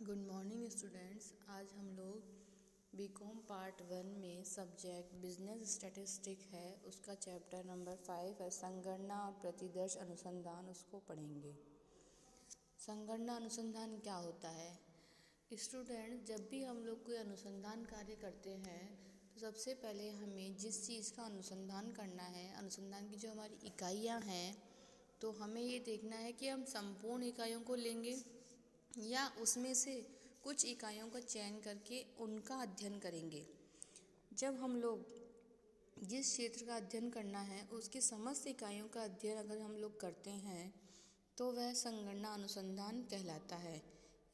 Good morning students. आज हम लोग बीकॉम पार्ट 1 में सब्जेक्ट बिजनेस स्टैटिस्टिक है, उसका चैप्टर नंबर 5 है संगणना और प्रतिदर्श अनुसंधान, उसको पढ़ेंगे। संगणना अनुसंधान क्या होता है? स्टूडेंट, जब भी हम लोग कोई अनुसंधान कार्य करते हैं तो सबसे पहले हमें जिस चीज़ का अनुसंधान करना है, अनुसंधान की जो हमारी इकाइयाँ हैं, तो हमें ये देखना है कि हम संपूर्ण इकाइयों को लेंगे या उसमें से कुछ इकाइयों का चयन करके उनका अध्ययन करेंगे। जब हम लोग जिस क्षेत्र का अध्ययन करना है उसकी समस्त इकाइयों का अध्ययन अगर हम लोग करते हैं तो वह संगणना अनुसंधान कहलाता है।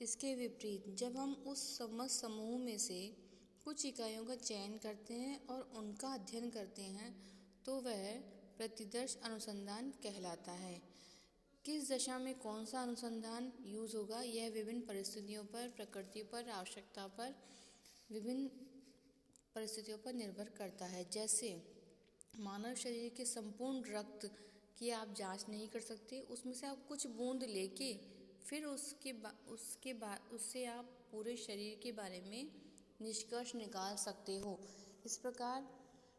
इसके विपरीत जब हम उस समस्त समूह में से कुछ इकाइयों का चयन करते हैं और उनका अध्ययन करते हैं तो वह प्रतिदर्श अनुसंधान कहलाता है। किस दशा में कौन सा अनुसंधान यूज़ होगा, यह विभिन्न परिस्थितियों पर, प्रकृति पर, आवश्यकता पर, विभिन्न परिस्थितियों पर निर्भर करता है। जैसे मानव शरीर के संपूर्ण रक्त की आप जांच नहीं कर सकते, उसमें से आप कुछ बूंद लेके फिर उससे आप पूरे शरीर के बारे में निष्कर्ष निकाल सकते हो। इस प्रकार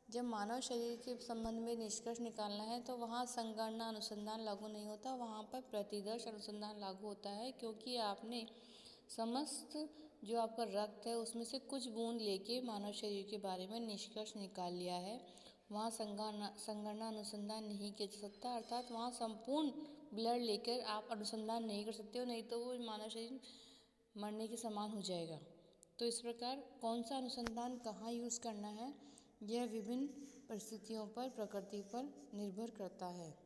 जब मानव शरीर के संबंध में निष्कर्ष निकालना है तो वहाँ संगणना अनुसंधान लागू नहीं होता, वहाँ पर प्रतिदर्श अनुसंधान लागू होता है, क्योंकि आपने समस्त जो आपका रक्त है उसमें से कुछ बूंद लेके मानव शरीर के बारे में निष्कर्ष निकाल लिया है। वहाँ संगणना अनुसंधान नहीं किया जा सकता, अर्थात वहाँ संपूर्ण ब्लड लेकर आप अनुसंधान नहीं कर सकते हो, नहीं तो वो मानव शरीर मरने के समान हो जाएगा। तो इस प्रकार कौन सा अनुसंधान कहाँ यूज़ करना है यह विभिन्न परिस्थितियों पर, प्रकृति पर निर्भर करता है।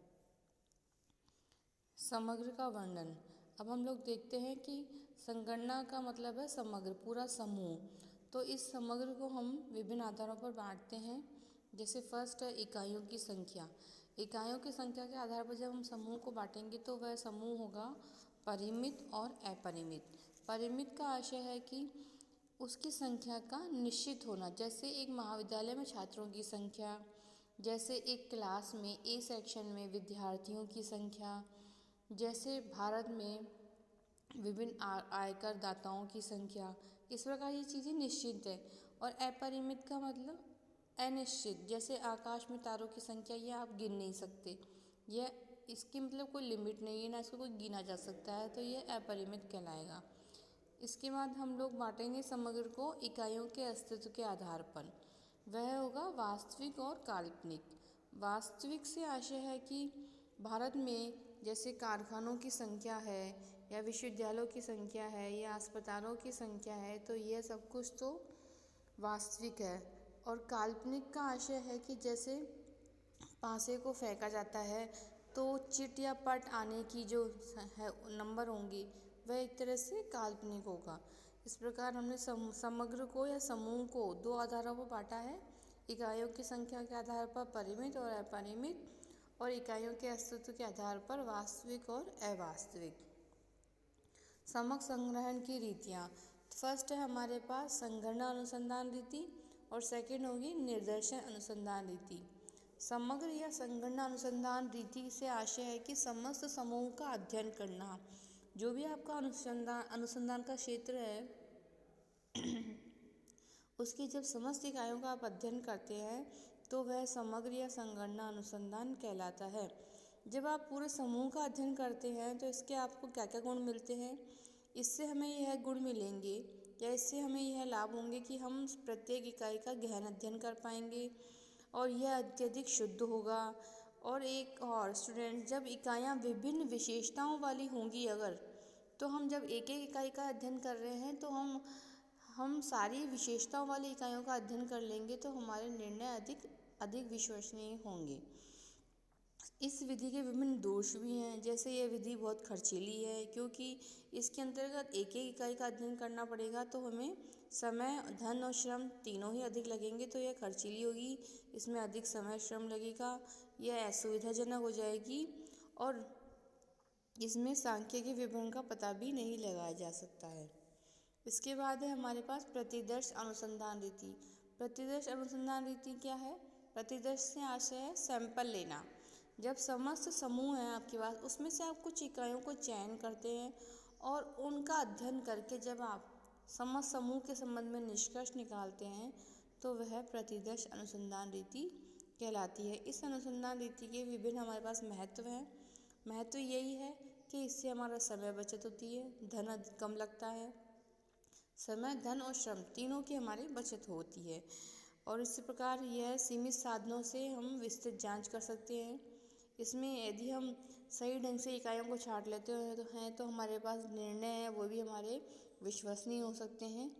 समग्र का वर्णन। अब हम लोग देखते हैं कि संगणना का मतलब है समग्र, पूरा समूह। तो इस समग्र को हम विभिन्न आधारों पर बांटते हैं। जैसे फर्स्ट है इकाइयों की संख्या। इकाइयों की संख्या के आधार पर जब हम समूह को बांटेंगे तो वह समूह होगा परिमित और अपरिमित। परिमित का आशय है कि उसकी संख्या का निश्चित होना, जैसे एक महाविद्यालय में छात्रों की संख्या, जैसे एक क्लास में ए सेक्शन में विद्यार्थियों की संख्या, जैसे भारत में विभिन्न आयकर दाताओं की संख्या। इस प्रकार ये चीज़ें निश्चित है। और अपरिमित का मतलब अनिश्चित, जैसे आकाश में तारों की संख्या, ये आप गिन नहीं सकते, यह इसकी मतलब कोई लिमिट नहीं है, ना इसको कोई गिना जा सकता है, तो यह अपरिमित कहलाएगा। इसके बाद हम लोग बांटेंगे समग्र को इकाइयों के अस्तित्व के आधार पर। वह होगा वास्तविक और काल्पनिक। वास्तविक से आशय है कि भारत में जैसे कारखानों की संख्या है या विश्वविद्यालयों की संख्या है या अस्पतालों की संख्या है, तो यह सब कुछ तो वास्तविक है। और काल्पनिक का आशय है कि जैसे पासे को फेंका जाता है तो चिट या पट आने की जो है नंबर होंगी, वह एक तरह से काल्पनिक होगा। इस प्रकार हमने समग्र को या समूह को दो आधारों पर बांटा है, इकाइयों की संख्या के आधार पर परिमित और अपरिमित, और इकाइयों के अस्तित्व के आधार पर वास्तविक और अवास्तविक। समग्र संग्रहण की रीतियाँ। फर्स्ट है हमारे पास संगणना अनुसंधान रीति और सेकंड होगी निर्देशन अनुसंधान रीति। समग्र या संगणना अनुसंधान रीति से आशय है कि समस्त समूह का अध्ययन करना। जो भी आपका अनुसंधान का क्षेत्र है उसकी जब समस्त इकाइयों का आप अध्ययन करते हैं तो वह समग्र या संगणना अनुसंधान कहलाता है। जब आप पूरे समूह का अध्ययन करते हैं तो इसके आपको क्या क्या गुण मिलते हैं? इससे हमें यह गुण मिलेंगे या इससे हमें यह लाभ होंगे कि हम प्रत्येक इकाई का गहन अध्ययन कर पाएंगे और यह अत्यधिक शुद्ध होगा। और एक और स्टूडेंट, जब इकाइयाँ विभिन्न विशेषताओं वाली होंगी अगर, तो हम जब एक एक इकाई का अध्ययन कर रहे हैं तो हम सारी विशेषताओं वाली इकाइयों का अध्ययन कर लेंगे तो हमारे निर्णय अधिक विश्वसनीय होंगे। इस विधि के विभिन्न दोष भी हैं, जैसे यह विधि बहुत खर्चीली है, क्योंकि इसके अंतर्गत एक एक इकाई का अध्ययन करना पड़ेगा तो हमें समय, धन और श्रम तीनों ही अधिक लगेंगे, तो यह खर्चीली होगी। इसमें अधिक समय श्रम लगेगा, यह असुविधाजनक हो जाएगी और इसमें सांख्यिकी विवरण का पता भी नहीं लगाया जा सकता है। इसके बाद है हमारे पास प्रतिदर्श अनुसंधान रीति। प्रतिदर्श अनुसंधान रीति क्या है? प्रतिदर्श से आशय है सैंपल लेना। जब समस्त समूह है आपके पास, उसमें से आप कुछ इकाइयों को चयन करते हैं और उनका अध्ययन करके जब आप समूह के संबंध में निष्कर्ष निकालते हैं तो वह प्रतिदर्श अनुसंधान रीति कहलाती है। इस अनुसंधान रीति के विभिन्न हमारे पास महत्व हैं। महत्व यही है कि इससे हमारा समय बचत होती है, धन कम लगता है, समय, धन और श्रम तीनों की हमारी बचत होती है। और इसी प्रकार यह सीमित साधनों से हम विस्तृत जांच कर सकते हैं। इसमें यदि हम सही ढंग से इकाइयों को छांट लेते हैं तो हमारे पास निर्णय है वो भी हमारे विश्वसनीय हो सकते हैं।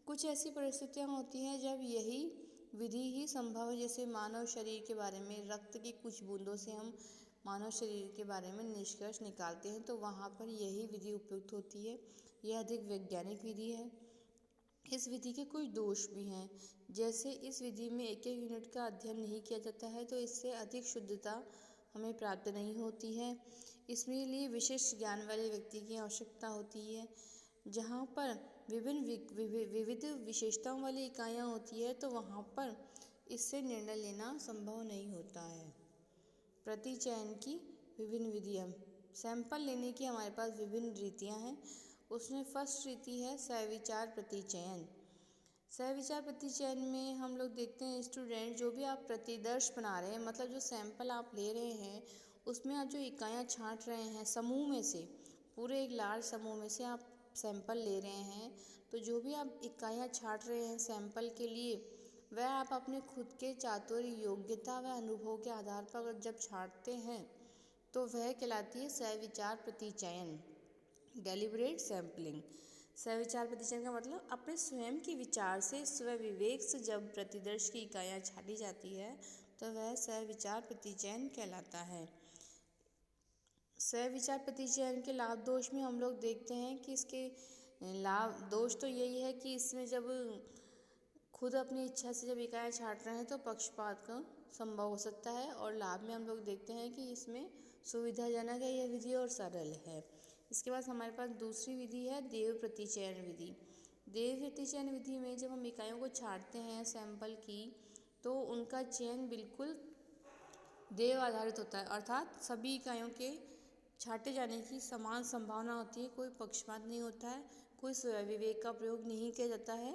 कुछ ऐसी परिस्थितियाँ होती हैं जब यही विधि ही संभव है, जैसे मानव शरीर के बारे में रक्त की कुछ बूंदों से हम मानव शरीर के बारे में निष्कर्ष निकालते हैं, तो वहाँ पर यही विधि उपयुक्त होती है। यह अधिक वैज्ञानिक विधि है। इस विधि के कुछ दोष भी हैं, जैसे इस विधि में एक एक यूनिट का अध्ययन नहीं किया जाता है, तो इससे अधिक शुद्धता हमें प्राप्त नहीं होती है। इसमें लिए विशिष्ट ज्ञान वाले व्यक्ति की आवश्यकता होती है। जहाँ पर विविध विशेषताओं वाली इकाइयाँ होती है तो वहाँ पर इससे निर्णय लेना संभव नहीं होता है। प्रतिचयन की विभिन्न विधियाँ। सैंपल लेने की हमारे पास विभिन्न रीतियाँ हैं। उसमें फर्स्ट रीति है सविचार प्रतिचयन। सविचार प्रतिचयन में हम लोग देखते हैं स्टूडेंट, जो भी आप प्रतिदर्श बना रहे हैं, मतलब जो सैंपल आप ले रहे हैं उसमें आप जो इकाइयाँ छांट रहे हैं समूह में से, पूरे एक लार्ज समूह में से आप सैंपल ले रहे हैं, तो जो भी आप इकाइयाँ छांट रहे हैं सैंपल के लिए, वह आप अपने खुद के चातुर्य, योग्यता व अनुभव के आधार पर जब छांटते हैं तो वह कहलाती है सविचार प्रतिचयन, डेलिब्रेट सैम्पलिंग। सविचार प्रतिचयन का मतलब अपने स्वयं के विचार से, स्व विवेक से जब प्रतिदर्श की इकाइयाँ छाटी जाती है तो वह सविचार प्रतिचयन कहलाता है। सविचार प्रतिचयन के लाभ दोष में हम लोग देखते हैं कि इसके लाभ दोष तो यही है कि इसमें जब खुद अपनी इच्छा से जब इकाइयाँ छाट रहे हैं तो पक्षपात का संभव हो सकता है। और लाभ में हम लोग देखते हैं कि इसमें सुविधाजनक है यह विधि और सरल है। इसके बाद हमारे पास दूसरी विधि है देव प्रतिचयन विधि। देव प्रतिचयन विधि में जब हम इकाइयों को छाटते हैं सैंपल की, तो उनका चयन बिल्कुल देव आधारित होता है, अर्थात सभी इकाइयों के छाटे जाने की समान संभावना होती है, कोई पक्षपात नहीं होता है, कोई स्वविवेक का प्रयोग नहीं किया जाता है।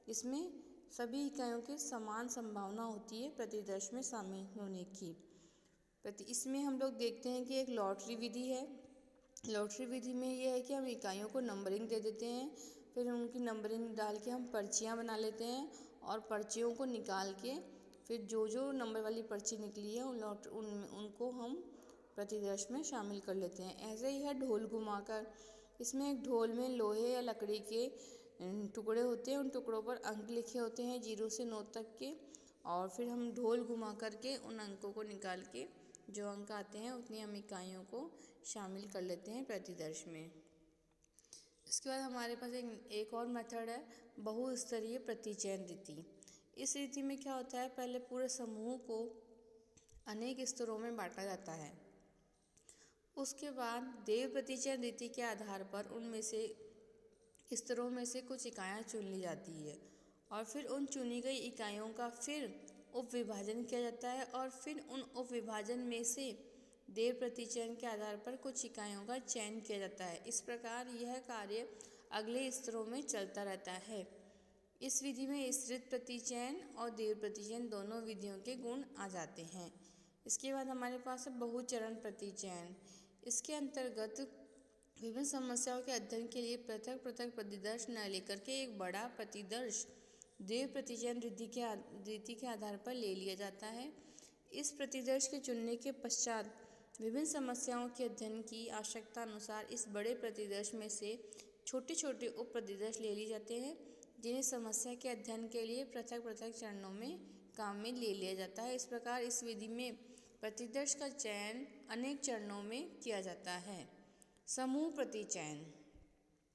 इसमें सभी इकाइयों की समान संभावना होती है प्रतिदर्श में शामिल होने की। इसमें हम लोग देखते हैं कि एक लॉटरी विधि है। लॉटरी विधि में यह है कि हम इकाइयों को नंबरिंग दे देते हैं, फिर उनकी नंबरिंग डाल के हम पर्चियाँ बना लेते हैं और पर्चियों को निकाल के फिर जो नंबर वाली पर्ची निकली है उनको हम प्रतिदर्श में शामिल कर लेते हैं। ऐसे ही है ढोल घुमाकर। इसमें एक ढोल में लोहे या लकड़ी के टुकड़े होते हैं, उन टुकड़ों पर अंक लिखे होते हैं 0 से 9 तक के, और फिर हम ढोल घुमा करके उन अंकों को निकाल के जो अंक आते हैं उतनी हम इकाइयों को शामिल कर लेते हैं प्रतिदर्श में। इसके बाद हमारे पास एक और मेथड है बहुस्तरीय प्रतिचयन रीति। इस रीति में क्या होता है, पहले पूरे समूह को अनेक स्तरों में बांटा जाता है। उसके बाद देव प्रतिचयन रीति के आधार पर उनमें से स्तरों में से कुछ इकाइयाँ चुन ली जाती है और फिर उन चुनी गई इकाइयों का फिर उप विभाजन किया जाता है और फिर उन उप विभाजन में से देव प्रतिचयन के आधार पर कुछ इकाइयों का चयन किया जाता है। इस प्रकार यह कार्य अगले स्तरों में चलता रहता है। इस विधि में स्तृत प्रतिचयन और देव प्रतिचयन दोनों विधियों के गुण आ जाते हैं। इसके बाद हमारे पास है बहुचरण प्रतिचयन। इसके अंतर्गत विभिन्न समस्याओं के अध्ययन के लिए पृथक पृथक प्रतिदर्श न लेकर के एक बड़ा प्रतिदर्श देव प्रतिचयन रीति के आधार पर ले लिया जाता है। इस प्रतिदर्श के चुनने के पश्चात विभिन्न समस्याओं के अध्ययन की आवश्यकता अनुसार इस बड़े प्रतिदर्श में से छोटे छोटे उप प्रतिदर्श ले लिए जाते हैं, जिन्हें समस्या के अध्ययन के लिए पृथक पृथक चरणों में काम में ले लिया जाता है। इस प्रकार इस विधि में प्रतिदर्श का चयन अनेक चरणों में किया जाता है। समूह प्रतिचयन।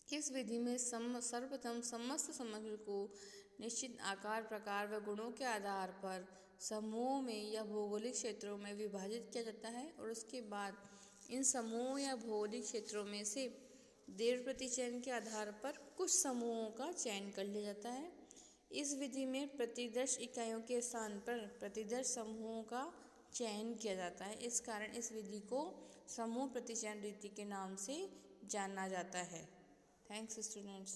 इस विधि में सर्वप्रथम समस्त समग्र को निश्चित आकार, प्रकार व गुणों के आधार पर समूहों में या भौगोलिक क्षेत्रों में विभाजित किया जाता है और उसके बाद इन समूहों या भौगोलिक क्षेत्रों में से देव प्रतिचयन के आधार पर कुछ समूहों का चयन कर लिया जाता है। इस विधि में प्रतिदर्श इकाइयों के स्थान पर प्रतिदर्श समूहों का चयन किया जाता है। इस कारण इस विधि को समूह प्रतिचयन रीति के नाम से जाना जाता है। Thanks students.